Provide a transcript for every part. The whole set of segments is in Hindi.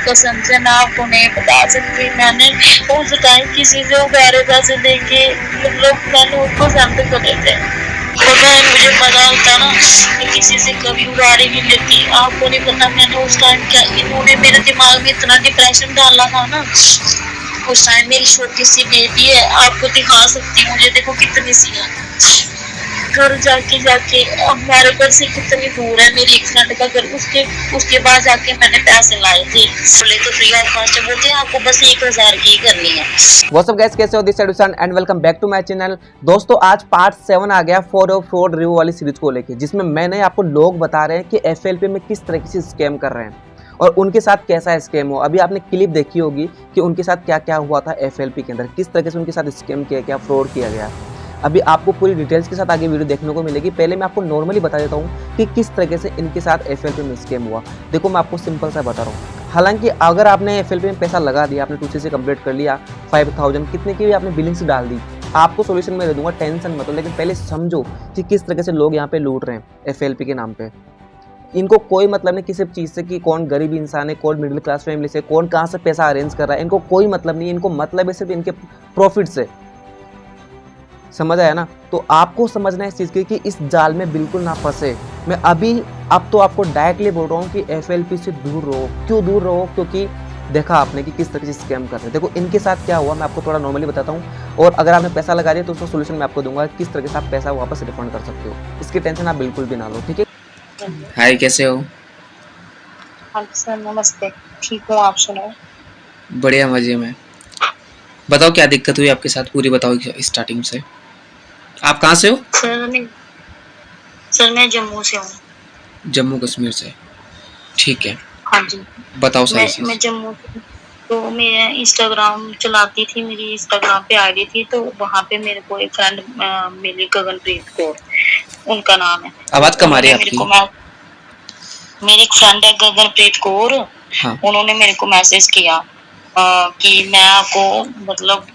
कसम से मैं आपको नहीं बता सकती। मैंने उस टाइम किसी से उधारे पैसे लेके मतलब मैंने उनको सेंड करे थे। तो बहन मुझे पता होता ना कि किसी से कभी उधारी नहीं लेती। आपको नहीं पता मैंने उस टाइम क्या, इन्होंने मेरे दिमाग में इतना डिप्रेशन डाला था ना। उस टाइम मेरी छोटी सी बेबी है, आपको दिखा सकती हूँ, मुझे देखो कितनी सी है। घर जाके जाके हमारे घर से कितनी दूर है मेरी एक फ्रेंड का घर, उसके बाद जाके मैंने पैसे लाए थे। बोले तो फ्री ऑफ कॉस्ट बोलते हैं आपको बस 1000 की करनी है। व्हाट्स अप गाइस, कैसे हो? This side and welcome back to my channel. दोस्तों आज पार्ट 7 आ गया फ्रॉड रिव्यू वाली सीरीज को लेके, जिसमें मैंने आपको लोग बता रहे हैं कि एफएलपी में किस तरीके से स्कैम कर रहे हैं और उनके साथ कैसा स्कैम हो। अभी आपने क्लिप देखी होगी कि उनके साथ क्या क्या हुआ था एफएलपी के अंदर, किस तरीके से उनके साथ स्कैम किया गया, फ्रॉड किया गया। अभी आपको पूरी डिटेल्स के साथ आगे वीडियो देखने को मिलेगी। पहले मैं आपको नॉर्मली बता देता हूँ कि किस तरीके से इनके साथ एफएलपी में स्कैम हुआ। देखो मैं आपको सिंपल सा बता रहा हूँ। हालांकि अगर आपने एफएलपी में पैसा लगा दिया, आपने 2CC कंप्लीट कर लिया, 5000 कितने की भी आपने बिलिंग्स डाल दी, आपको सोल्यूशन मैं दे दूंगा, टेंशन मत लो। लेकिन पहले समझो कि किस तरीके से लोग यहाँ पे लूट रहे हैं एफएलपी के नाम पे। इनको कोई मतलब नहीं किसी चीज़ से कि कौन गरीब इंसान है, कौन मिडिल क्लास फैमिली से, कौन कहाँ से पैसा अरेंज कर रहा है, इनको कोई मतलब नहीं है। इनको मतलब है सिर्फ इनके प्रॉफिट से। समझ आया ना? तो आपको समझना है इस चीज़ की कि इस जाल में बिल्कुल ना फंसे। मैं अब तो आपको डायरेक्टली बोल रहा हूँ कि एफएलपी से दूर रहो। क्यों दूर रहो? क्योंकि देखा आपने कि किस तरह से स्कैम कर रहे हैं। देखो इनके साथ क्या हुआ मैं आपको थोड़ा नॉर्मली बताता हूँ, और अगर आपने पैसा लगा दिया तो उसका सोल्यूशन मैं आपको दूंगा किस तरह से आप पैसा वापस रिफंड कर सकते हो। इसकी टेंशन आप बिल्कुल भी ना लो, ठीक है? हाय, कैसे हो? हाँ सर नमस्ते, ठीक हूँ, आप सुनाओ। बढ़िया, मजे में। बताओ क्या दिक्कत हुई आपके साथ, पूरी बताओ स्टार्टिंग से। आप कहाँ से हो? सर मैं जम्मू से हूँ। जम्मू कश्मीर से, ठीक है। हाँ जी। बताओ सारी चीज। मैं जम्मू तो मैं इंस्टाग्राम चलाती थी, मेरी इंस्टाग्राम पे आईडी थी, तो वहाँ पे मेरे को एक फ्रेंड मिली, गगनप्रीत कौर उनका नाम है। आवाज कम आ रही है आपकी। मेरी एक फ्रेंड है गगनप्रीत कौर। हाँ। उन्होंने मेरे को मैसेज किया कि मैं आपको मतलब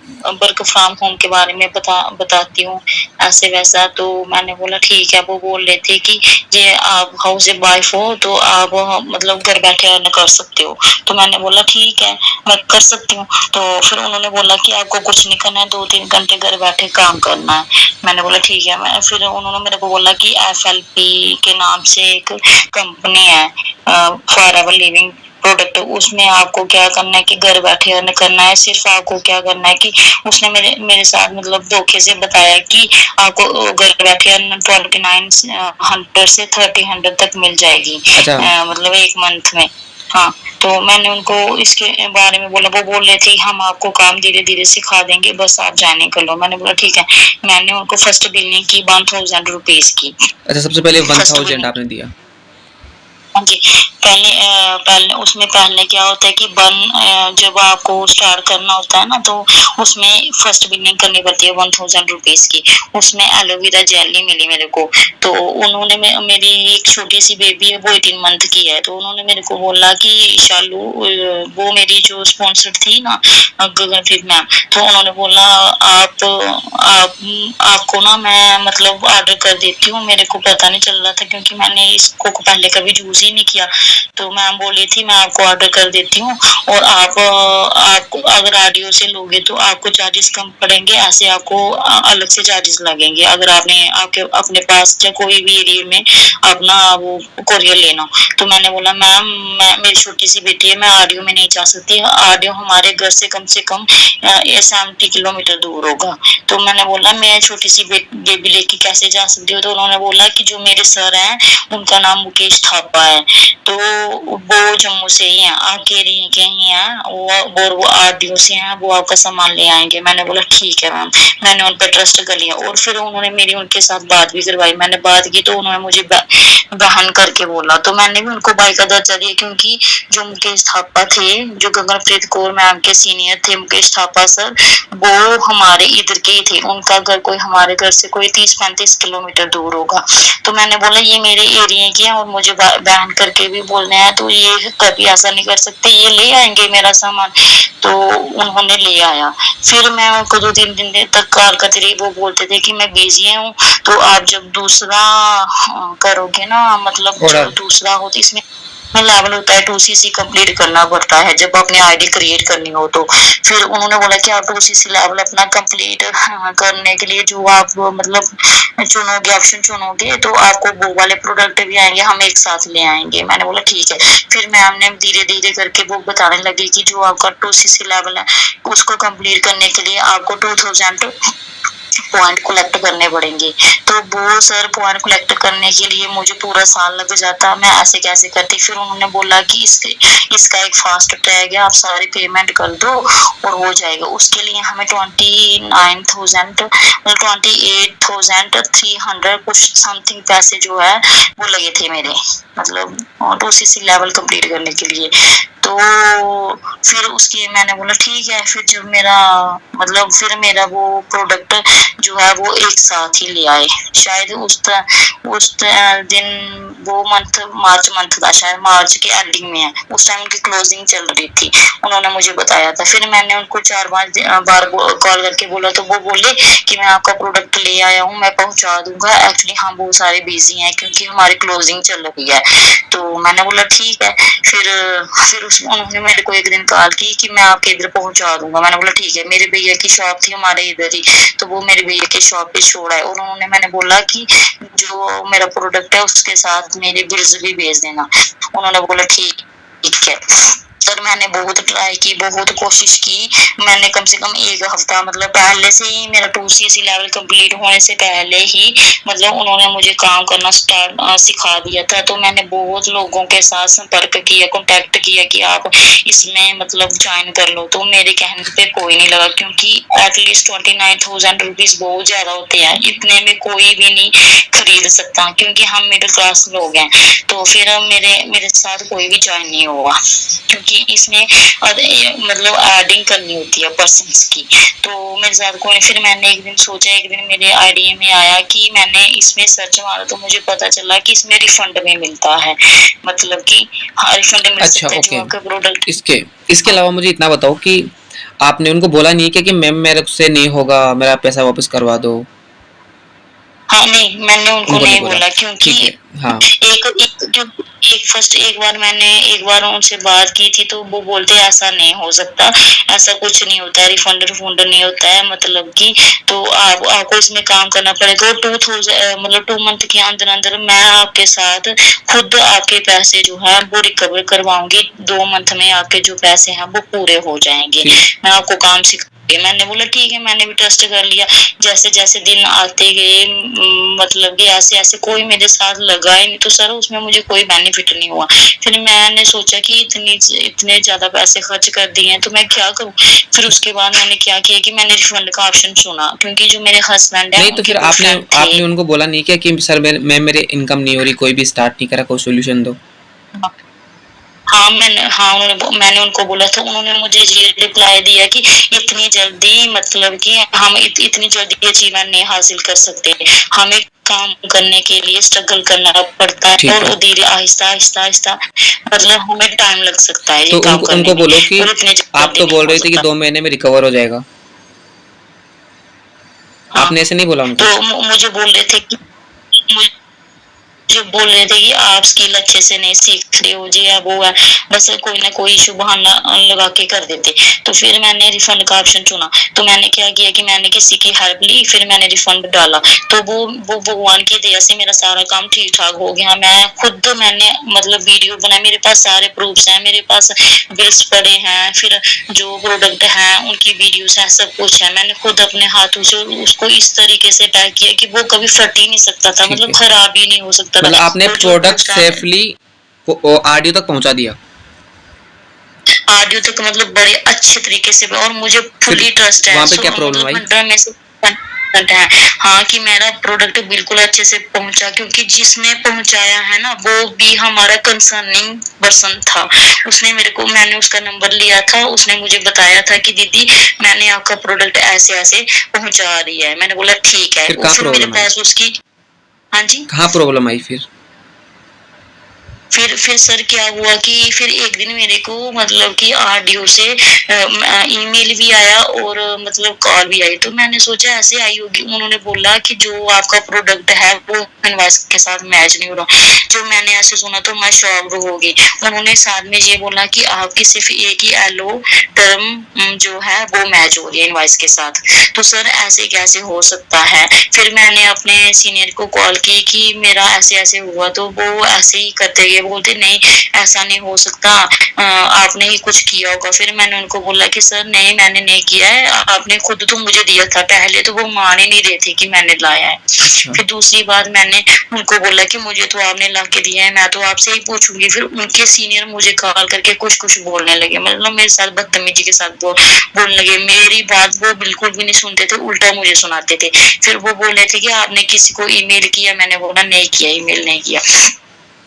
वर्क फ्रॉम होम के बारे में बताती हूँ ऐसे वैसा। तो मैंने बोला ठीक है। वो बोल रहे थे कि ये आप हाउस वाइफ हो तो आप मतलब घर बैठे अर्न कर सकते हो। तो मैंने बोला ठीक है मैं कर सकती हूँ। तो फिर उन्होंने बोला कि आपको कुछ नहीं करना है, 2-3 घंटे घर बैठे काम करना है। मैंने बोला ठीक है। फिर उन्होंने मेरे को बोला कि एफएलपी के नाम से एक कंपनी है, फॉरएवर लिविंग प्रोडक्ट। उसमें आपको क्या करना है कि घर बैठे अर्न करना है। सिर्फ आपको क्या करना है कि उसने मेरे साथ मतलब धोखे से बताया कि आपको घर बैठे अर्न 2900 से 3000 तक मिल जाएगी। अच्छा। मतलब 1 मंथ में। हाँ, तो मैंने उनको इसके बारे में बोला। वो बोल रहे थे हम आपको काम धीरे धीरे सिखा देंगे, बस आप ज्वाइनिंग कर लो। मैंने बोला ठीक है। मैंने उनको फर्स्ट बिलिंग की 1000 रुपीज की। अच्छा, सबसे पहले 1000 आपने दिया? हाँ जी। पहले उसमें पहले क्या होता है कि जब आपको स्टार्ट करना होता है ना, तो उसमें फर्स्ट बिलिंग करनी पड़ती है 1000 रुपीज की। उसमें एलोवेरा जेली मिली मेरे को। तो उन्होंने मेरी एक छोटी सी बेबी है, वो 18 मंथ की है। तो उन्होंने मेरे को बोला कि शालू, वो मेरी जो स्पॉन्सर थी ना गगनप्रीत मैम, तो उन्होंने बोला आपको ना मैं मतलब ऑर्डर कर देती हूँ। मेरे को पता नहीं चल रहा था क्योंकि मैंने इसको पहले कभी यूज ही नहीं किया। तो मैम बोली थी मैं आपको ऑर्डर कर देती हूँ, और आपको अगर ऑडियो से लोगे तो आपको चार्जेस कम पड़ेंगे, ऐसे आपको अलग से चार्जेस लगेंगे अगर आपके अपने पास या कोई भी एरिया में अपना वो कोरियर लेना। तो मैंने बोला मैम मेरी छोटी सी बेटी है, मैं ऑडियो में नहीं जा सकती। ऑडियो हमारे घर से कम 70 किलोमीटर दूर होगा। तो मैंने बोला मैं छोटी सी बेबी लेके कैसे जा सकती हूँ। तो उन्होंने बोला कि जो मेरे सर हैं उनका नाम मुकेश थापा है, तो वो जम्मू से ही है, आकेरी के ही हैं वो आरडीओ से हैं, वो आपका सामान ले आएंगे। मैंने बोला ठीक है मैम। मैंने उन पर ट्रस्ट कर लिया, और फिर उन्होंने मेरी उनके साथ बात भी करवाई। मैंने बात की तो उन्होंने मुझे बहन करके बोला, तो मैंने भी उनको भाई का दर्जा दिया, क्योंकि जो मुकेश थापा थे, जो गगनप्रीत कौर मैम के सीनियर थे, मुकेश थापा सर, वो हमारे इधर के ही थे। उनका घर कोई हमारे घर से कोई 30-35 किलोमीटर दूर होगा। तो मैंने बोला ये मेरे एरिया की है और मुझे बहन करके भी बोलने हैं, तो ये कभी ऐसा नहीं कर सकते, ये ले आएंगे मेरा सामान। तो उन्होंने ले आया। फिर मैं उनको 2-3 दिन तक कॉल करती रही। वो बोलते थे कि मैं बिजी हूँ, तो आप जब दूसरा करोगे ना, मतलब जब दूसरा हो तो इसमें लेवल होता है 2cc कंप्लीट करना पड़ता है जब अपनी आईडी क्रिएट करनी हो तो। फिर उन्होंने बोला कि आप 2cc लेवल अपना कंप्लीट करने के लिए जो आप मतलब चुनोगे, ऑप्शन चुनोगे, तो आपको वो वाले प्रोडक्ट भी आएंगे, हम एक साथ ले आएंगे। मैंने बोला ठीक है। फिर मैम ने धीरे धीरे करके वो बताने लगी कि जो आपका 2cc लेवल है उसको कंप्लीट करने के लिए आपको 2000 पॉइंट कलेक्ट करने पड़ेंगे। तो वो सर पॉइंट कलेक्ट करने के लिए मुझे पूरा साल लग जाता, मैं ऐसे कैसे करती। फिर उन्होंने बोला कि इसका एक फास्ट टैग है, आप सारी पेमेंट कर दो और हो जाएगा। उसके लिए हमें 28,300 कुछ समथिंग पैसे जो है वो लगे थे मेरे, मतलब 2cc लेवल कंप्लीट करने के लिए। तो फिर उसकी मैंने बोला ठीक है। फिर जब मेरा मतलब फिर मेरा वो प्रोडक्ट जो है वो एक साथ ही ले आए। शायद उस दिन वो मार्च मंथ था, शायद मार्च के एंडिंग में है, उस टाइम उनकी क्लोजिंग चल रही थी, उन्होंने मुझे बताया था। फिर मैंने उनको 4-5 बार कॉल करके बोला तो वो बोले कि मैं आपका प्रोडक्ट ले आया हूँ, मैं पहुंचा दूंगा। एक्चुअली हम बहुत सारे बिजी हैं क्योंकि हमारी क्लोजिंग चल रही है। तो मैंने बोला ठीक है। फिर उन्होंने मेरे को एक दिन कॉल की कि मैं आपके इधर पहुंचा दूंगा। मैंने बोला ठीक है। मेरे भैया की शॉप थी हमारे इधर ही, तो वो मेरे भैया की शॉप पे छोड़ा है। और उन्होंने मैंने बोला कि जो मेरा प्रोडक्ट है उसके साथ मेरे बिल्स भी भेज देना। उन्होंने बोला ठीक है। सर मैंने बहुत ट्राई की, बहुत कोशिश की। मैंने कम से कम एक हफ्ता मतलब पहले से ही मेरा 2cc लेवल कंप्लीट होने से पहले ही मतलब उन्होंने मुझे काम करना सिखा दिया था। तो मैंने बहुत लोगों के साथ संपर्क किया, कांटेक्ट किया कि आप इसमें मतलब ज्वाइन कर लो। तो मेरे कहने पे कोई नहीं लगा क्योंकि एटलीस्ट 29,000 रुपीज बहुत ज्यादा होते हैं, इतने में कोई भी नहीं खरीद सकता क्योंकि हम मिडिल क्लास लोग हैं। तो फिर मेरे साथ कोई भी ज्वाइन नहीं हुआ क्योंकि इसमें मतलब एडिंग करनी होती है पर्सन्स की। तो मेरे साथ कोई। फिर मैंने एक दिन सोचा, एक दिन मेरे आईडिया में आया कि मैंने इसमें सर्च मारा तो मुझे पता चला कि इसमें रिफंड भी मिलता है, मतलब कि हाँ रिफंड मिल अच्छा, सकता है जो ओके। आपका प्रोडक्ट। इसके अलावा मुझे इतना बताओ कि आपने उनको बोला नहीं क्या कि मैम मेरे से नहीं होगा, मेरा पैसा वापस करवा दो? हाँ नहीं, मैंने उनको नहीं बोला क्योंकि ठीक है। हाँ एक बार उनसे बात की थी तो वो बोलते ऐसा नहीं हो सकता, ऐसा कुछ नहीं होता है, रिफंड नहीं होता है, मतलब कि तो आपको इसमें काम करना पड़ेगा। 2000 मतलब 2 मंथ के अंदर अंदर मैं आपके साथ खुद आपके पैसे जो है वो रिकवर करवाऊंगी। 2 मंथ में आपके जो पैसे हैं वो पूरे हो जाएंगे, मैं आपको काम सिखा। मैंने बोला ठीक है। मैंने भी ट्रस्ट कर लिया। जैसे जैसे दिन आते गए मतलब कि ऐसे कोई मेरे साथ लगा ही नहीं, तो सर उसमें मुझे कोई बेनिफिट नहीं हुआ। फिर मैंने सोचा कि इतने ज्यादा पैसे खर्च कर दिए हैं तो मैं क्या करूं। फिर उसके बाद मैंने क्या किया कि मैंने रिफंड का ऑप्शन चुना क्योंकि जो मेरे हस्बैंड है नहीं, तो फिर आपने उनको बोला नहीं क्या कि सर मेरे इनकम नहीं हो रही, कोई भी स्टार्ट नहीं करा, कोई सोल्यूशन दो? मैंने उनको बोला तो उन्होंने मुझे ये रिप्लाई दिया कि इतनी जल्दी मतलब कि हम इतनी जल्दी अचीवमेंट नहीं हासिल कर सकते, हमें काम करने के लिए स्ट्रगल करना पड़ता है और धीरे आहिस्ता आहिस्ता आहिस्ता मतलब हमें टाइम लग सकता है। तो उनको बोलो कि आप तो बोल रहे थे कि 2 महीने में रिकवर हो जाएगा। आपने ऐसे नहीं बोला उनको? तो मुझे बोल रहे थे कि जो बोल रहे थे कि आप स्किल अच्छे से नहीं सीख रहे हो जी, या वो है, बस कोई ना कोई इशू बहाना लगा के कर देते। तो फिर मैंने रिफंड का ऑप्शन चुना। तो मैंने क्या किया कि मैंने किसी की हेल्प ली, फिर मैंने रिफंड डाला। तो वो भगवान की दया से मेरा सारा काम ठीक ठाक हो गया। मैंने मतलब वीडियो बनाई, मेरे पास सारे प्रूफ्स हैं, मेरे पास बिल्स पड़े हैं, फिर जो प्रोडक्ट हैं उनकी वीडियोस हैं, सब कुछ है। मैंने खुद अपने हाथों से उसको इस तरीके से पैक किया कि वो कभी फट ही नहीं सकता था, मतलब खराब ही नहीं हो सकता। मतलब आपने प्रोडक्ट सेफली ऑडियो तक पहुंचा दिया? ऑडियो तक मतलब बड़े अच्छे तरीके से, और मुझे फुली ट्रस्ट है। वहाँ पे क्या प्रॉब्लम आई? 15 में से है हाँ कि मेरा प्रोडक्ट बिल्कुल अच्छे से पहुंचा, क्योंकि जिसने पहुंचाया है ना वो भी हमारा कंसर्निंग पर्सन था। मैंने उसका नंबर लिया था, उसने मुझे बताया था कि दीदी मैंने आपका प्रोडक्ट ऐसे ऐसे पहुंचा रही है। मैंने बोला ठीक है। फिर मेरे पास उसकी हाँ जी कहाँ प्रॉब्लम आई फिर? फिर सर क्या हुआ कि फिर एक दिन मेरे को मतलब कि आरडीओ से ईमेल भी आया और मतलब कॉल भी आई। तो मैंने सोचा ऐसे आई होगी, उन्होंने बोला कि जो आपका प्रोडक्ट है वो इनवॉइस के साथ मैच नहीं हो रहा। जो मैंने ऐसे सुना तो मैं शॉक्ड हो गई। उन्होंने साथ में ये बोला कि आपकी सिर्फ एक ही एलो टर्म जो है वो मैच हो रही है इनवॉइस के साथ। तो सर ऐसे कैसे हो सकता है? फिर मैंने अपने सीनियर को कॉल की कि मेरा ऐसे ऐसे हुआ, तो वो ऐसे ही करते गए, बोलते नहीं ऐसा नहीं हो सकता, आपने ही कुछ किया होगा। फिर मैंने उनको बोला कि सर नहीं मैंने नहीं किया है, आपने खुद तो मुझे दिया था। पहले तो वो मान ही नहीं रहे थे कि मैंने लाया है। फिर दूसरी बात मैंने उनको बोला कि मुझे तो आपने ला के दिया है, मैं तो आपसे ही पूछूंगी। फिर उनके सीनियर मुझे कॉल करके कुछ कुछ बोलने लगे, मतलब मेरे साथ बदतमीजी के साथ बोलने लगे। मेरी बात वो बिल्कुल भी नहीं सुनते थे, उल्टा मुझे सुनाते थे। फिर वो बोल रहे थे कि आपने किसी को ईमेल किया? मैंने बोला नहीं किया, ईमेल नहीं किया।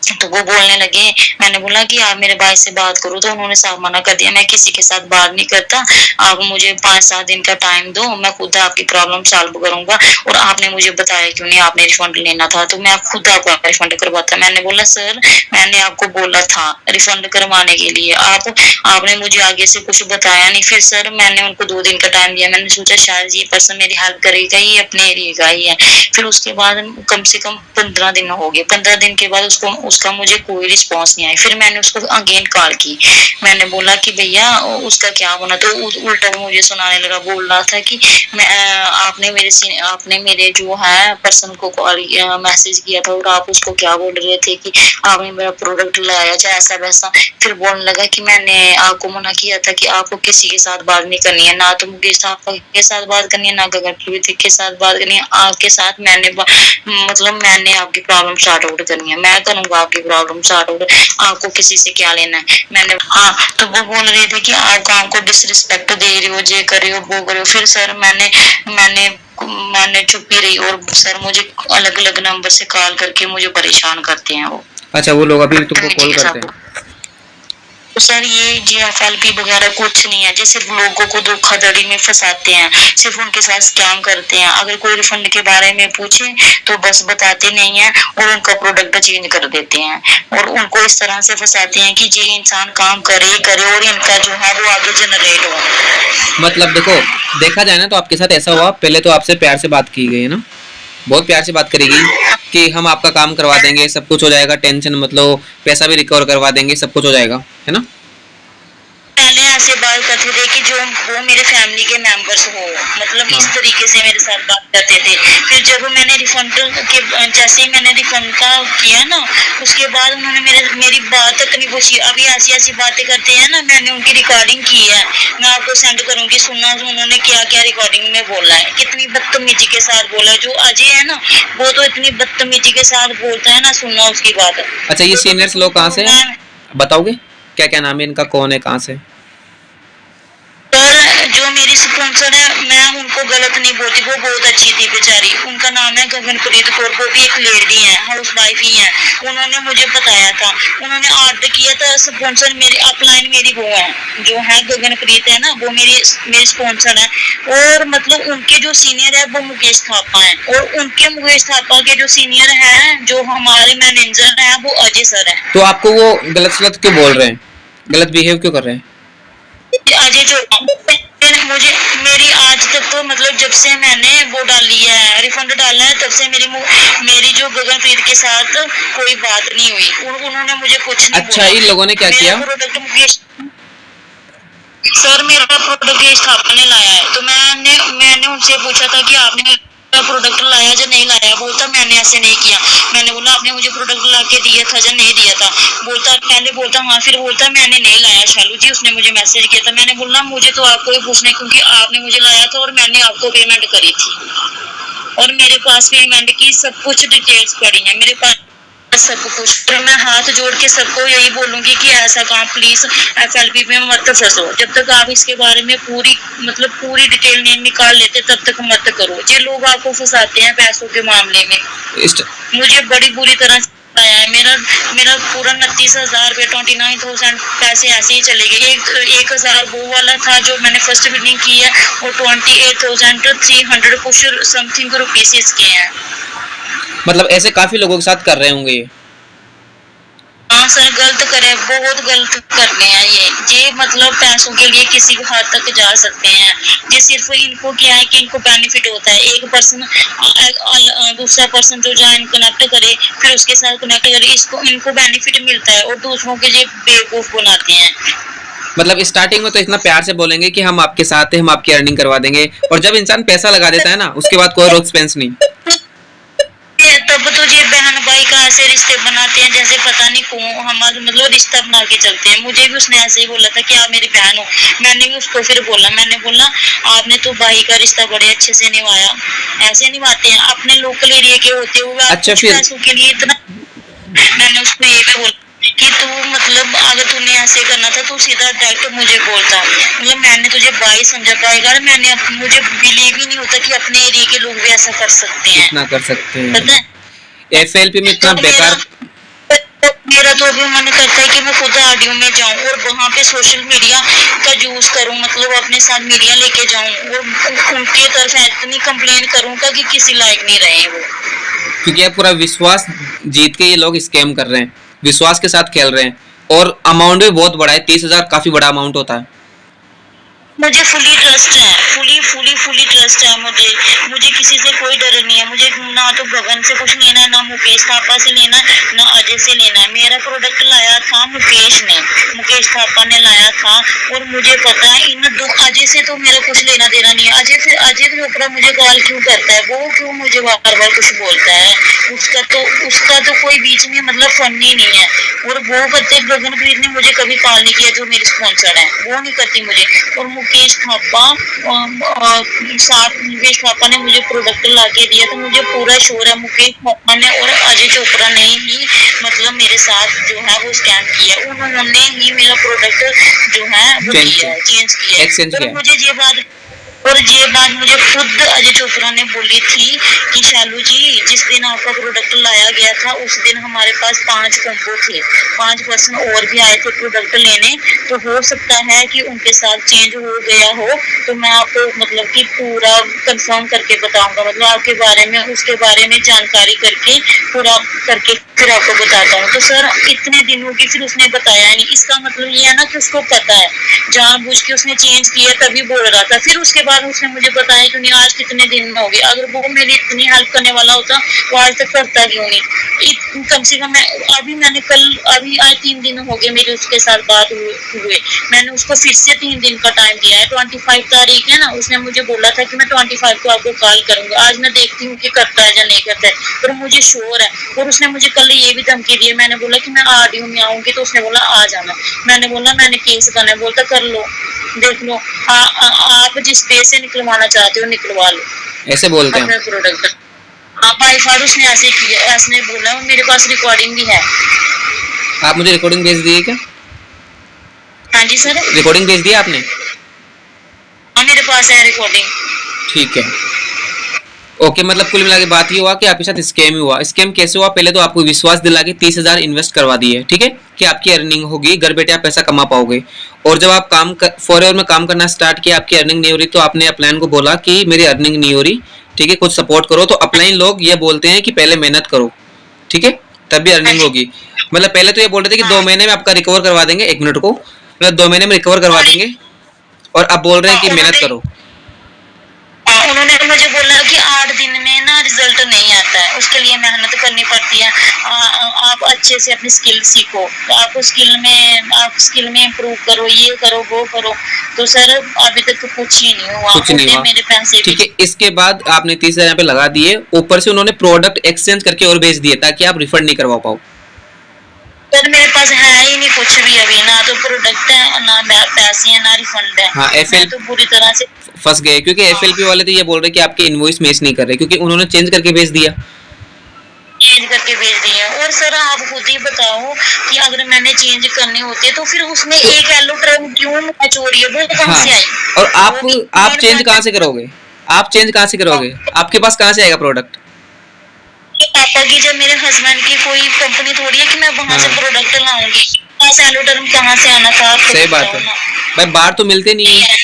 तो वो बोलने लगे, मैंने बोला कि आप मेरे भाई से बात करो, तो उन्होंने साफ मना कर दिया, मैं किसी के साथ बात नहीं करता, आप मुझे 5-7 दिन का टाइम दो, मैं खुद आपकी प्रॉब्लम सॉल्व करूंगा। और आपने मुझे बताया क्यों नहीं, आपने रिफंड लेना था तो मैं खुद आपको रिफंड करवाता। मैंने बोला सर मैंने आपको बोला था रिफंड करवाने के लिए, आपने मुझे आगे से कुछ बताया नहीं। फिर सर मैंने उनको 2 दिन का टाइम दिया, मैंने सोचा शायद ये पर्सन मेरी हेल्प करेगा, ये अपने एरिया का ही है। फिर उसके बाद कम से कम 15 दिन हो गए। 15 दिन के बाद उसका मुझे कोई रिस्पॉन्स नहीं आई। फिर मैंने उसको अगेन कॉल की, मैंने बोला कि भैया उसका क्या होना। तो उल्टा मुझे सुनाने लगा, बोल रहा था कि मैं आपने मेरे जो है पर्सन को कॉल मैसेज किया था और आप उसको क्या बोल रहे थे कि आपने मेरा प्रोडक्ट लाया चाहे ऐसा वैसा। फिर बोलने लगा कि मैंने आपको मना किया था कि आपको किसी के साथ बात नहीं करनी है, ना तो मुकेश के साथ बात करनी है, ना गगन के साथ बात करनी है। आपके साथ मैंने आपकी प्रॉब्लम सॉर्ट आउट करनी है, मैं करूंगा आपकी प्रॉब्लम सॉर्ट आउट, आपको किसी से क्या लेना है। मैंने तो वो बोल रहे थे कि आप काम को डिसरिस्पेक्ट दे रही हो, ये कर रही हो, वो कर रही हो। फिर सर मैंने चुप ही रही। और सर मुझे अलग अलग नंबर से कॉल करके मुझे परेशान करते हैं वो। अच्छा, वो लोग अभी तुमको कॉल करते हैं? तो सर ये GFLP वगैरह कुछ नहीं है, जो सिर्फ लोगों को धोखाधड़ी में फंसाते हैं, सिर्फ उनके साथ स्कैम करते हैं। अगर कोई रिफंड के बारे में पूछे तो बस बताते नहीं है और उनका प्रोडक्ट चेंज कर देते हैं और उनको इस तरह से फंसाते हैं कि ये इंसान काम करे और इनका जो है वो आगे जनरेट हो। मतलब देखो, देखा जाए ना तो आपके साथ ऐसा हुआ, पहले तो आपसे प्यार से बात की गई है ना, बहुत प्यार से बात करेगी कि हम आपका काम करवा देंगे, सब कुछ हो जाएगा, टेंशन मतलब, पैसा भी रिकवर करवा देंगे, सब कुछ हो जाएगा, है ना। पहले ऐसे बात करते थे कि जो वो मेरे फैमिली के मेंबर्स हो, मतलब इस तरीके से मेरे साथ बात करते थे। फिर जब मैंने रिफंड के जैसे ही मैंने रिफंड का किया ना, उसके बाद उन्होंने मेरी बात तक नहीं पूछी। अभी ऐसी ऐसी बातें करते हैं ना, मैंने उनकी रिकॉर्डिंग की है, मैं आपको सेंड करूंगी, सुनना उन्होंने क्या क्या रिकॉर्डिंग में बोला है, कितनी बदतमीजी के साथ बोला है। जो अजय है ना वो तो इतनी बदतमीजी के साथ बोलता है ना, सुनना उसकी बात। अच्छा, ये सीनियर्स लोग कहाँ से हैं बताओगे? क्या क्या नाम है इनका, कौन है, कहाँ से? सर जो मेरी स्पॉन्सर है मैं उनको गलत नहीं बोलती, वो बहुत अच्छी थी बेचारी। उनका नाम है गगनप्रीत कौर, वो भी एक लेडी है, हाउस वाइफ ही है। उन्होंने मुझे बताया था, उन्होंने ऑर्डर किया था। स्पॉन्सर मेरी अपलाइन मेरी वो है, जो है गगनप्रीत है ना, वो मेरी स्पॉन्सर है। और मतलब उनके जो सीनियर है वो मुकेश थापा है, और उनके मुकेश थापा के जो सीनियर है, जो हमारे मैनेजर है, वो अजय सर है। तो आपको वो गलत सलत क्यों बोल रहे हैं, गलत बिहेव क्यों कर रहे हैं? अजय जो मुझे मेरी आज तक तो मतलब जब से मैंने वो डाली है, रिफंड डाला है, तब से मेरी जो गगनप्रीत के साथ कोई बात नहीं हुई। उन्होंने मुझे कुछ नहीं अच्छा, इन लोगों ने क्या किया? सर मेरा प्रोडक्ट मुकेश थापा ने लाया है, तो मैंने उनसे पूछा था कि आपने प्रोडक्ट लाया या नहीं लाया। बोलता मैंने ऐसे नहीं किया। मैंने बोला आपने मुझे प्रोडक्ट ला के दिया था या नहीं दिया था? बोलता पहले बोलता हाँ, फिर बोलता मैंने नहीं लाया शालू जी, उसने मुझे मैसेज किया था। मैंने बोला मुझे तो आपको ही पूछना है, क्योंकि आपने मुझे लाया था और मैंने आपको पेमेंट करी थी, और मेरे पास पेमेंट की सब कुछ डिटेल्स पड़ी है मेरे पास, सब कुछ। तो मैं हाथ जोड़ के सबको यही बोलूंगी कि ऐसा काम प्लीज FLP में मत फंसो। जब तक आप इसके बारे में पूरी डिटेल नहीं निकाल लेते तब तक मत करो। ये लोग आपको फंसाते हैं पैसों के मामले में। मुझे बड़ी बुरी तरह आया है, मेरा पूरा 29,000 रुपये 29,000 पैसे ऐसे ही चले गए। 1,000 वो वाला था जो मैंने फर्स्ट बिलिंग की है, और 28,300 कुछ समथिंग रुपीज इसके हैं। मतलब ऐसे काफी लोगों के साथ कर रहे होंगे ये? हाँ सर, गलत करे, बहुत गलत करने हैं ये मतलब पैसों के लिए किसी भी हद तक जा सकते हैं। ये सिर्फ इनको क्या है कि इनको बेनिफिट होता है, एक पर्सन दूसरा पर्सन जो जाए कनेक्ट करे, फिर उसके साथ कनेक्ट करे, इसको इनको बेनिफिट मिलता है और दूसरों के ये बेवकूफ बनाते हैं। मतलब स्टार्टिंग में तो इतना प्यार से बोलेंगे कि हम आपके साथ हैं, हम आपकी अर्निंग करवा देंगे, और जब इंसान पैसा लगा देता है ना, उसके बाद कोई रोक एक्सपेंस नहीं। तब तो ये बहन भाई का ऐसे रिश्ते बनाते हैं जैसे पता नहीं कौन, हमारे मतलब रिश्ता बना के चलते हैं। मुझे भी उसने ऐसे ही बोला था कि आप मेरी बहन हो। मैंने भी उसको फिर बोला, मैंने बोला आपने तो भाई का रिश्ता बड़े अच्छे से निभाया। ऐसे निभाते हैं अपने लोकल एरिया के होते हुए अच्छा, फिर पैसों के लिए इतना। मैंने उसको ये भी बोला कि तू मतलब अगर तूने ऐसे करना था तो सीधा डायरेक्ट मुझे बोलता। मतलब मैंने तुझे भाई समझा पाएगा, मैंने मुझे बिलीव ही नहीं होता कि अपने एरिया के लोग भी ऐसा कर सकते हैं। इतना कर सकते हैं पता है एफएलपी में इतना तो बेकार। मेरा तो अभी मन करता है कि मैं खुद ऑडियो में जाऊं और वहां पे सोशल मीडिया का यूज करूं, मतलब अपने साथ मीडिया लेके जाऊं और उनके तरफ इतनी कंप्लेन करूंगा कि किसी लायक नहीं रहे वो। क्योंकि अब पूरा विश्वास जीत के ये लोग स्कैम कर रहे हैं, विश्वास के साथ खेल रहे हैं, और अमाउंट भी बहुत बड़ा है। 30,000 काफी बड़ा अमाउंट होता है। मुझे फुली ट्रस्ट है, फुली ट्रस्ट है मुझे किसी से कोई डर नहीं है। मुझे ना तो गगन से कुछ लेना है, ना मुकेश थापा से लेना है, ना अजय से लेना है। मेरा प्रोडक्ट लाया था मुकेश थापा ने लाया था, और मुझे पता है इन दो अजय से तो मेरा कुछ लेना देना नहीं है। अजय चोपड़ा मुझे कॉल क्यों करता है, वो क्यों मुझे बार बार कुछ बोलता है, उसका तो कोई बीच में मतलब फन ही नहीं है। और वो करते गगनप्रीत ने मुझे कभी कॉल नहीं किया, जो मेरी स्पॉन्सर है वो नहीं करती मुझे। और मुकेश थापा ने मुझे प्रोडक्ट ला के दिया, तो मुझे पूरा श्योर है मुकेश थापा ने और अजय चोपड़ा ने ही मतलब मेरे साथ जो है वो स्कैम किया है। उन्होंने ही मेरा प्रोडक्ट जो है वो किया है, चेंज किया है। और मुझे ये बात मुझे खुद अजय चोपड़ा ने बोली थी कि शालू जी, जिस दिन आपका प्रोडक्ट लाया गया था उस दिन हमारे पास 5 कॉम्बो थे, 5 पर्सन और भी आए थे प्रोडक्ट लेने, तो हो सकता है कि उनके साथ चेंज हो गया हो। तो मैं आपको मतलब कि पूरा कंफर्म करके बताऊंगा, मतलब आपके बारे में उसके बारे में जानकारी करके पूरा करके फिर आपको बताता हूँ। तो सर इतने दिन होगी फिर उसने बताया नहीं, इसका मतलब ये है ना कि उसको पता है, जानबूझ के उसने चेंज किया तभी बोल रहा था। फिर उसके बाद उसने मुझे बताया क्यों नहीं, आज कितने दिन हो गए। अगर वो मेरी इतनी हेल्प करने वाला होता वो आज तक करता क्यों नहीं। कम से कम मैंने अभी आज 3 दिन हो गए मेरी उसके साथ बात हुए। मैंने उसको फिर से 3 दिन का टाइम दिया है। 25 तारीख है ना, उसने मुझे बोला था कि मैं 25 को आपको कॉल करूंगा। आज मैं देखती हूँ कि करता है या नहीं करता है, पर मुझे श्योर है। और उसने मुझे कल ये भी धमकी दी है। मैंने बोला कि मैं ऑडियो में आऊंगी, तो उसने बोला आ जाना। मैंने बोला मैंने केस करना है, बोलता कर लो, देख लो, आप जिस पे से निकलवाना चाहते हो निकलवा लो, ऐसे बोलते हैं प्रोडक्ट। हाँ बाई फार उसने ऐसे किया, ऐसे बोला। मेरे पास रिकॉर्डिंग भी है। आप मुझे रिकॉर्डिंग भेज दिए क्या? हाँ जी सर, रिकॉर्डिंग भेज दिया आपने? हाँ मेरे पास है रिकॉर्डिंग। ठीक है, ओके। मतलब कुल मिला के बात ये हुआ कि आपके साथ स्कैम ही हुआ। स्कैम कैसे हुआ? पहले तो आपको विश्वास दिला के 30,000 इन्वेस्ट करवा दिए, ठीक है, कि आपकी अर्निंग होगी, घर बैठे आप पैसा कमा पाओगे। और जब आप फॉरएवर में काम करना स्टार्ट किया, आपकी अर्निंग नहीं हो रही, तो आपने अपलाइन को बोला कि मेरी अर्निंग नहीं हो रही, ठीक है, कुछ सपोर्ट करो। तो अपलाइन लोग ये बोलते हैं कि पहले मेहनत करो, ठीक है, तब भी अर्निंग होगी। मतलब पहले तो ये बोल रहे थे कि 2 महीने में आपका रिकवर करवा देंगे, 1 मिनट को, मतलब 2 महीने में रिकवर करवा देंगे, और अब बोल रहे हैं कि मेहनत करो। उन्होंने मुझे बोला कि 8 दिन में ना रिजल्ट नहीं आता है, उसके लिए मेहनत करनी पड़ती है। आप अच्छे से अपनी स्किल सीखो, आप स्किल में इम्प्रूव करो, ये करो वो करो। तो सर अभी तक तो कुछ ही नहीं हुआ, कुछ नहीं हुआ, मेरे पैसे। ठीक है। इसके बाद आपने 30,000 यहाँ पे लगा दिए, ऊपर से उन्होंने प्रोडक्ट एक्सचेंज करके और भेज दिए ताकि आप रिफंड नहीं करवा पाओ। सर मेरे पास है ही नहीं कुछ भी अभी, ना तो प्रोडक्ट है, ना पैसे हैं, ना रिफंड है। हाँ, मैं तो पूरी तरह से फंस गए, क्योंकि एफएलपी वाले तो ये बोल रहे कि आपके इनवॉइस मैच नहीं कर रहे, क्योंकि उन्होंने चेंज करके भेज दिया। और सर आप खुद ही बताओ कि अगर मैंने चेंज करने होते तो फिर उसमें एक येलो टर्म क्यों मैच हो रही है, वो कहाँ से आई? और आप चेंज कहाँ से करोगे? आप चेंज कहाँ से करोगे? आपके पास कहाँ से आएगा प्रोडक्ट? पापा की, जब मेरे हस्बैंड की कोई कंपनी थोड़ी है कि मैं वहां से प्रोडक्ट लाऊंगी। येलो टर्म कहाँ से आना था? सही बात है भाई, बाहर तो मिलते नहीं है,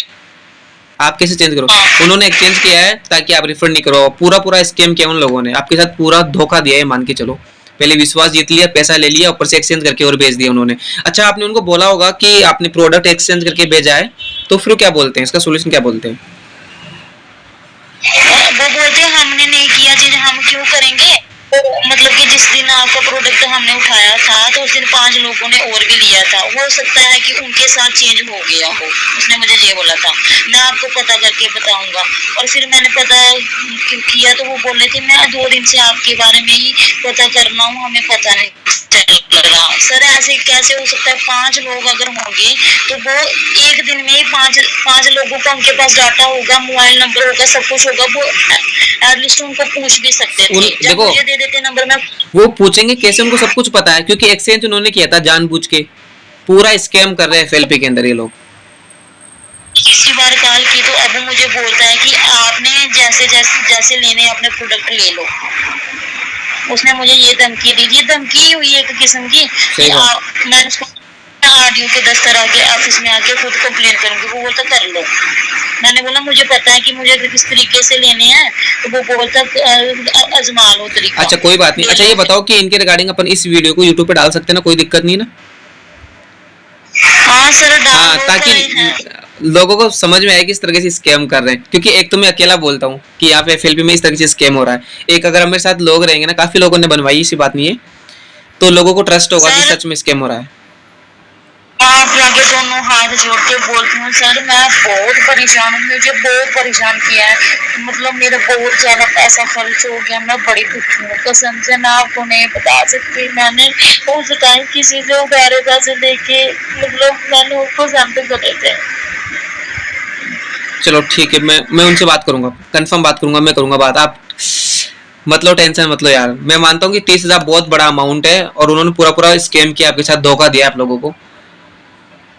आप कैसे चेंज करो? उन्होंने एक्सचेंज किया है ताकि आप रिफंड नहीं करो। पूरा स्कैम किया उन लोगों ने, आपके साथ पूरा धोखा दिया है, मान के चलो। पहले विश्वास जीत लिया, पैसा ले लिया, ऊपर से एक्सचेंज करके और भेज दिया उन्होंने। अच्छा, आपने उनको बोला होगा कि आपने प्रोडक्ट एक्सचेंज करके भेजा है, तो फिर क्या बोलते हैं, इसका सोल्यूशन क्या बोलते हैं? वो बोलते हैं हमने नहीं किया जी, हम क्यों करेंगे। तो मतलब कि जिस दिन आपका प्रोडक्ट हमने उठाया था तो उस दिन 5 लोगों ने और भी लिया था। हो सकता है कि उनके साथ चेंज हो गया हो। उसने मुझे ये बोला था, मैं आपको पता करके बताऊंगा। और फिर मैंने पता किया तो वो बोल रहे थे मैं 2 दिन से आपके बारे में ही पता कर रहा हूँ, हमें पता नहीं चल रहा। सर ऐसे कैसे हो सकता है? 5 लोग अगर होंगे तो वो एक दिन में ही 5 लोगों का उनके पास डाटा होगा, मोबाइल नंबर होगा, सब कुछ होगा। वो एटलीस्ट उनको पूछ भी सकते थे। जब देखो, मुझे दे देते नंबर, मैं वो पूछेंगे कैसे? उनको सब कुछ पता है, क्योंकि एक्सचेंज उन्होंने किया था जानबूझ के। पूरा स्कैम कर रहे हैं एफएलपी के अंदर ये लोग। इसी बार कॉल की तो अब मुझे बोलता है कि आपने जैसे लेने अपने प्रोडक्ट ले लो। उसने मुझे ये धमकी दी, ये धमकी हुई एक किस्म की कि मैं उसको आरडीओ के दफ्तर आके ऑफिस में आके खुद कंप्लेन करूंगी। वो बोलता कर लो। मैंने बोला मुझे पता है कि मुझे किस तरीके से लेने हैं, तो वो बोलता आजमा लो तरीका। अच्छा, कोई बात नहीं। अच्छा, ये बताओ कि इनके रिगार्डिंग अपन इस वीडियो को यूट्यूब पे डाल सकते हैं ना? कोई दिक्कत नहीं ना? हाँ सर, हाँ, ताकि लोगों को समझ में आए कि इस तरह से स्कैम कर रहे हैं। क्योंकि एक तो मैं अकेला बोलता हूँ कि यहाँ पे एफएलपी में इस तरह से स्कैम हो रहा है, एक अगर मेरे साथ लोग रहेंगे ना, काफी लोगों ने बनवाई, इसी बात नहीं है, तो लोगों को ट्रस्ट होगा कि सच में स्कैम हो रहा है। आप आगे दोनों हाथ जोड़ के बोलती हूँ सर, मैं बहुत परेशान हूँ, मुझे बहुत परेशान किया है। मतलब मेरा बहुत ज्यादा पैसा खर्च हो गया, मैं बड़ी दुखी हूँ कसम से, मैं आपको नहीं बता सकती। मैंने उस टाइम किसी से उधारे पैसे लेके मतलब मैंने उसको सेंड करे थे। चलो ठीक है, मैं उनसे बात करूंगा, कंफर्म बात करूंगा, मैं करूंगा बात। आप मतलब टेंशन मत लो यार। मैं मानता हूँ कि 30,000 बहुत बड़ा अमाउंट है, और उन्होंने पूरा स्कैम किया आपके साथ, धोखा दिया आप लोगों को।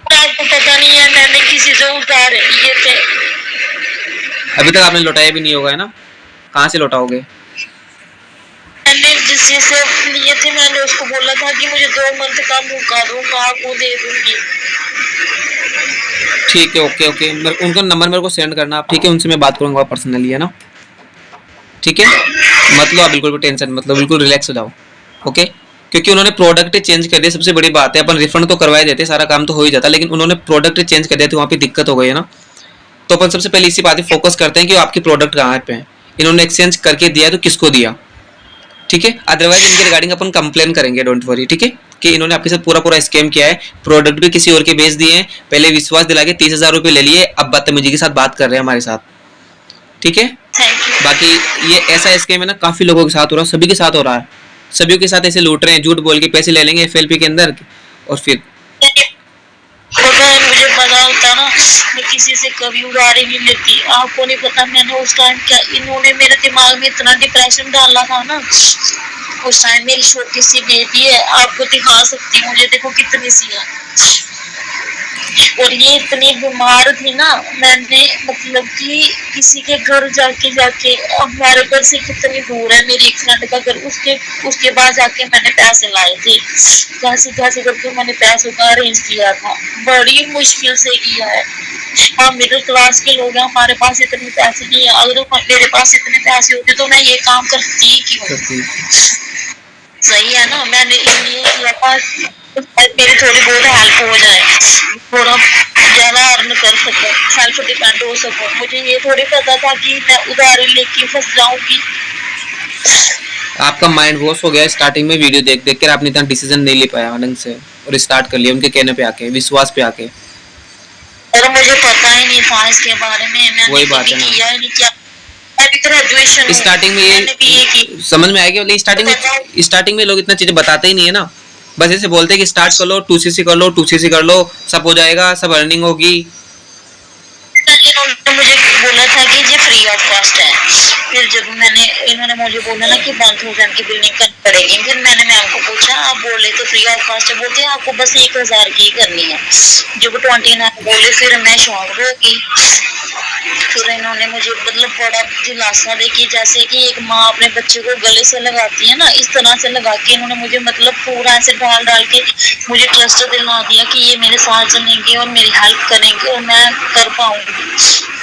आपको पता नहीं है मैंने किसी से उधार लिए थे। अभी तक आपने लौटाया भी नहीं होगा, है ना? कहाँ से लौटाओगे? मैंने जिससे से लिए थे, मैंने उसको बोला था कि मुझे 2 मंथ का मौका दो, मैं आपको दे दूंगी। ठीक है, ओके ओके, उनका नंबर मेरे को सेंड करना आप, ठीक है? उनसे मैं बात करूंगा पर्सनली, है ना? ठीक है, मत लो आप बिल्कुल भी टेंशन, मतलब बिल्कुल रिलैक्स हो जाओ, ओके? क्योंकि उन्होंने प्रोडक्ट चेंज कर दिया, सबसे बड़ी बात है। अपन रिफंड तो करवाए देते, सारा काम तो हो ही जाता, लेकिन उन्होंने प्रोडक्ट चेंज कर दिया तो वहाँ पे दिक्कत हो गई है ना। तो अपन सबसे पहले इसी बात पे फोकस करते हैं कि आपकी प्रोडक्ट कहाँ पे है, इन्होंने एक्सचेंज करके दिया तो किसको दिया, ठीक है? अदरवाइज इनके रिगार्डिंग अपन कंप्लेन करेंगे, डोंट वरी, ठीक है? कि इन्होंने आपके साथ पूरा स्कैम किया है, प्रोडक्ट भी किसी और के बेच दिए हैं, पहले विश्वास दिला के 30,000 रुपये ले लिए, अब बदतमीजी के साथ बात कर रहे हैं हमारे साथ, ठीक है? बाकी ये ऐसा स्कैम है ना, काफी लोगों के साथ हो रहा है, सभी के साथ हो रहा है, सभी के साथ ऐसे लूट रहे हैं, झूठ बोल के पैसे ले लेंगे एफएलपी के अंदर, और फिर अगर मुझे पता होता ना, मैं किसी से कभी उधारी नहीं लेती। आपको नहीं पता मैंने उस टाइम क्या, इन्होंने मेरे दिमाग में इतना डिप्रेशन डाला था ना। उस टाइम मेरी छोटी सी बेबी है, आपको दिखा सकती हूँ, मुझे देखो कितनी सी है, और ये इतनी बीमार थी ना। मैंने मतलब कि किसी के घर जाके हमारे घर से कितनी दूर है मेरी एक फ्रेंड का घर, उसके बाद जाके मैंने पैसे लाए थे, कैसे करके मैंने पैसों का अरेंज किया था, बड़ी मुश्किल से किया है। हम मिडिल क्लास के लोग हैं, हमारे पास इतने पैसे नहीं है। अगर मेरे पास इतने पैसे होते तो मैं ये काम करती क्यों? सही है ना, मैंने इसलिए किया था मेरी थोड़ी बहुत हेल्प हो जाए, थोड़ा ज्यादा अर्न कर सकूं, सेल्फ डिपेंड हो सकूं। मुझे ये थोड़ी पता था कि मैं उधारी लेके फंस जाऊंगी। आपका माइंड वॉश हो गया स्टार्टिंग में, वीडियो देख देख कर आपने इतना डिसीजन नहीं ले पाया ढंग से, और स्टार्ट कर लिया उनके कहने पे आके, विश्वास पे आके। और मुझे पता ही नहीं था इसके बारे में, मैंने वही बात है ना, किया ही नहीं, क्या ग्रेजुएशन स्टार्टिंग में ये समझ में आएगी, स्टार्टिंग में लोग इतना चीजें बताते ही नहीं है ना, बस ऐसे बोलते हैं कि स्टार्ट कर लो, 2cc कर लो, 2cc कर लो, सब हो जाएगा, सब अर्निंग होगी। मुझे बोला था कि ये फ्री ऑफ कॉस्ट है। फिर जब इन्होंने मुझे बोला ना कि 1,000 की बिल्डिंग करनी पड़ेगी, फिर मैंने मैम को पूछा, आप बोले तो फ्री ऑफ कॉस्ट है, बोलते हैं आपको बस 1,000 की करनी है। जब 29 बोले फिर मैं शौक हो गई। फिर इन्होंने मुझे मतलब बड़ा दिलासा दे कि जैसे कि एक माँ अपने बच्चे को गले से लगाती है ना, इस तरह से लगा के इन्होंने मुझे मतलब पूरा ऐसे डाल के मुझे ट्रस्ट दिला दिया कि ये मेरे साथ चलेंगे और मेरी हेल्प करेंगे और मैं कर पाऊंगी।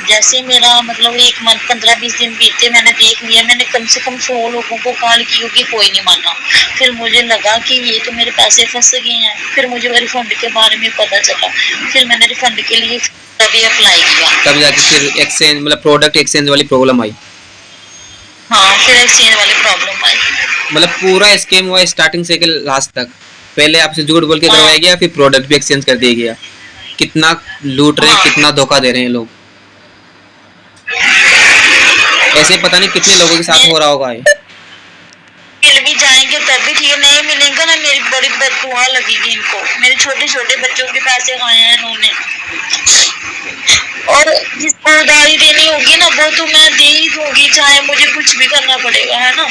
जैसे मेरा मतलब 1 मंथ 15-20 दिन बीते, मैंने देख लिया, मैंने कम से कम 100 लोगों को कॉल की होगी, कोई नहीं माना। फिर मुझे लगा कि ये तो मेरे पैसे फंस गए हैं। फिर मुझे रिफंड के बारे में पता चला, फिर मैंने रिफंड के लिए तभी अप्लाई किया। तब जाके फिर एक्सचेंज मतलब प्रोडक्ट एक्सचेंज वाली प्रॉब्लम आई। हाँ, फिर एक्सचेंज वाली प्रॉब्लम आई। मतलब पूरा स्कैम हुआ स्टार्टिंग से के लास्ट तक। पहले आपसे झूठ बोल के करवाया गया, फिर प्रोडक्ट भी एक्सचेंज कर दिया गया। कितना लूट रहे हैं, कितना धोखा दे रहे हैं लोग। ऐसे पता नहीं कितने लोगों के साथ हो रहा होगा ये। मिल भी जाएंगे तब भी ठीक है, नहीं मिलेंगे ना मेरी बड़ी बददुआ लगेगी इनको। मेरे छोटे छोटे बच्चों के पैसे खाए हैं इन्होंने। और जिसको उधारी देनी होगी ना वो तो मैं दे ही दूंगी, चाहे मुझे कुछ भी करना पड़ेगा, है ना।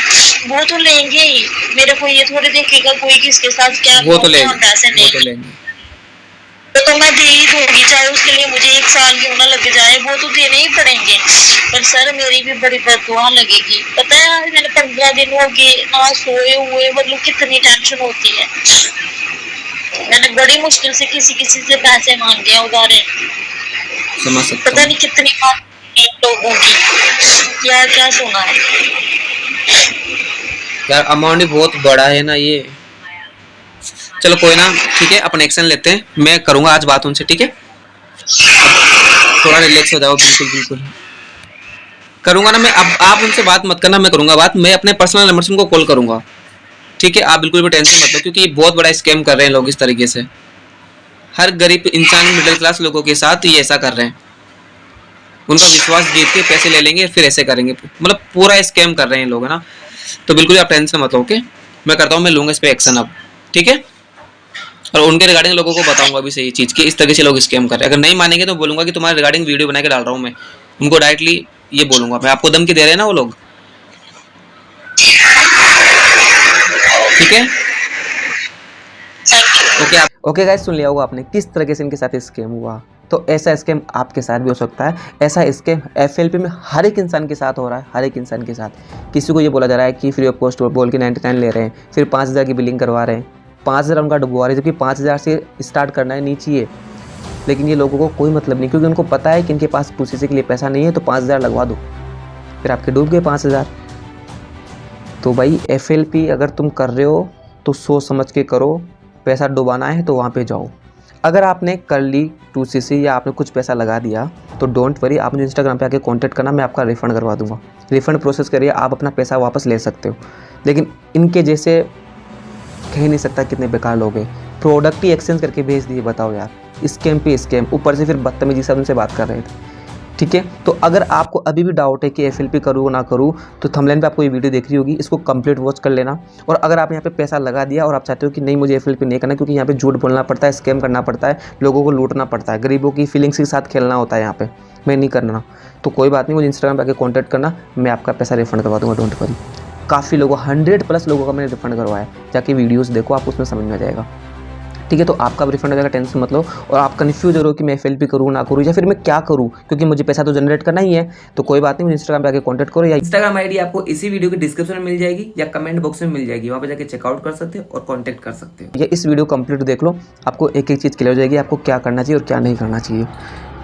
वो तो लेंगे ही, मेरे को ये थोड़ी देखेगा कोई किसके साथ क्या वो तो लेंगे, पैसे वो तो लेंगे। तो मैं दे ही दूंगी, चाहे उसके लिए मुझे 1 साल क्यों ना लग जाए, वो तो देने ही पड़ेंगे। पर सर मेरी भी बड़ी बददुआ लगेगी। पता है आज मैंने 15 दिन हो गए ना सोए हुए, मतलब कितनी टेंशन होती है। मैंने बड़ी मुश्किल से किसी से पैसे मांगे हैं उधारे। समझ सकता पता हूँ नहीं कितनी लोगों की क्या क्या सुना है यार। अमाउंट भी बहुत बड़ा है ना ये। चलो कोई ना, ठीक है, अपन एक्शन लेते हैं। मैं करूंगा आज बात उनसे, ठीक है। थोड़ा रिलैक्स हो जाओ, बिल्कुल बिल्कुल करूंगा ना मैं। अब आप उनसे बात मत करना, मैं करूंगा बात। मैं अपने पर्सनल नंबर से उनको कॉल करूंगा, ठीक है। आप बिल्कुल भी टेंशन मत लो, क्योंकि ये बहुत बड़ा स्कैम कर रहे हैं लोग इस तरीके से। हर गरीब इंसान, मिडिल क्लास लोगों के साथ ये ऐसा कर रहे हैं। उनका विश्वास जीत के पैसे ले लेंगे, फिर ऐसे करेंगे। मतलब पूरा स्कैम कर रहे हैं लोग, है ना। तो बिल्कुल आप टेंशन मत लो, ओके। मैं करता हूँ, मैं लूंगा इस पे एक्शन अब, ठीक है। और उनके रिगार्डिंग लोगों को बताऊंगा भी सही चीज़ कि इस तरह से लोग स्कैम कर रहे हैं। अगर नहीं मानेंगे तो बोलूंगा कि तुम्हारे रिगार्डिंग वीडियो बना के डाल रहा हूँ मैं। उनको डायरेक्टली ये बोलूंगा मैं। आपको धमकी दे रहे हैं ना वो लोग, ठीक है। ओके गाइस, सुन लिया होगा आपने किस तरीके से इनके साथ स्कैम हुआ। तो ऐसा स्कैम आपके साथ भी हो सकता है। ऐसा स्कैम एफएलपी में हर एक इंसान के साथ हो रहा है, हर एक इंसान के साथ। किसी को ये बोला जा रहा है कि फ्री ऑफ कॉस्ट बोल के 99 ले रहे हैं, फिर 5000 की बिलिंग करवा रहे हैं, 5000 उनका डुबवा रहे हैं, जबकि 5000 से स्टार्ट करना है नीचे। लेकिन ये लोगों को कोई मतलब नहीं, क्योंकि उनको पता है कि इनके पास प्रोसेसिंग के लिए पैसा नहीं है, तो 5000 लगवा दो, फिर आपके डूब गए 5000। तो भाई एफएलपी अगर तुम कर रहे हो तो सोच समझ के करो। पैसा डुबाना है तो वहाँ पे जाओ। अगर आपने कर ली 2cc या आपने कुछ पैसा लगा दिया तो डोंट वरी, आप मुझे इंस्टाग्राम पे आके कांटेक्ट करना, मैं आपका रिफ़ंड करवा दूंगा। रिफ़ंड प्रोसेस करिए, आप अपना पैसा वापस ले सकते हो। लेकिन इनके जैसे कह नहीं सकता कितने बेकार लोग हैं। प्रोडक्ट ही एक्सचेंज करके भेज दिए, बताओ यार। स्कैम पे स्कैम, ऊपर से फिर बदतमीजी से उनसे बात कर रहे थे, ठीक है। तो अगर आपको अभी भी डाउट है कि एफएलपी करूँ ना करूँ, तो थंबनेल पे आपको ये वीडियो दिख रही होगी, इसको कंप्लीट वॉच कर लेना। और अगर आप यहाँ पे पैसा लगा दिया और आप चाहते हो कि नहीं मुझे एफएलपी नहीं करना, क्योंकि यहाँ पे झूठ बोलना पड़ता है, स्कैम करना पड़ता है, लोगों को लूटना पड़ता है, गरीबों की फीलिंग्स के साथ खेलना होता है यहाँ पे, मैं नहीं करना, तो कोई बात नहीं, मुझे इंस्टाग्राम पर आके कॉन्टैक्ट करना, मैं आपका पैसा रिफंड करवा दूँगा, डोंट वरी। काफ़ी लोगों 100+ लोगों का मैंने रिफंड करवाया, जाके वीडियोज़ देखो, आप उसमें समझ में आ जाएगा, ठीक है। तो आपका भी रिफंड हो जाएगा, टेंशन मत लो। और आप कन्फ्यूज हो रहे हो कि मैं एफएलपी करूँ ना करूँ, या फिर मैं क्या करूँ, क्योंकि मुझे पैसा तो जनरेट करना ही है, तो कोई बात नहीं, मुझे इंस्टाग्राम पे आके कांटेक्ट करो, या इंस्टाग्राम आईडी आपको इसी वीडियो के डिस्क्रिप्शन में मिल जाएगी या कमेंट बॉक्स में मिल जाएगी, वहाँ पे जाके चेकआउट कर सकते हो और कॉन्टैक्ट कर सकते हो। या इस वीडियो कंप्लीट देख लो, आपको एक एक चीज़ क्लियर हो जाएगी, आपको क्या करना चाहिए और क्या नहीं करना चाहिए,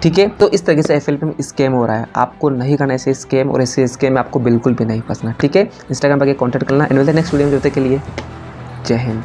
ठीक है। तो इस तरीके से एफएलपी में स्कैम हो रहा है, आपको नहीं करना ऐसे स्कैम, और ऐसे स्कैम में आपको बिल्कुल भी नहीं फंसना, ठीक है। इंस्टाग्राम पर आके कॉन्टैक्ट करना। एंड नेक्स्ट वीडियो में जुड़ने के लिए जय हिंद।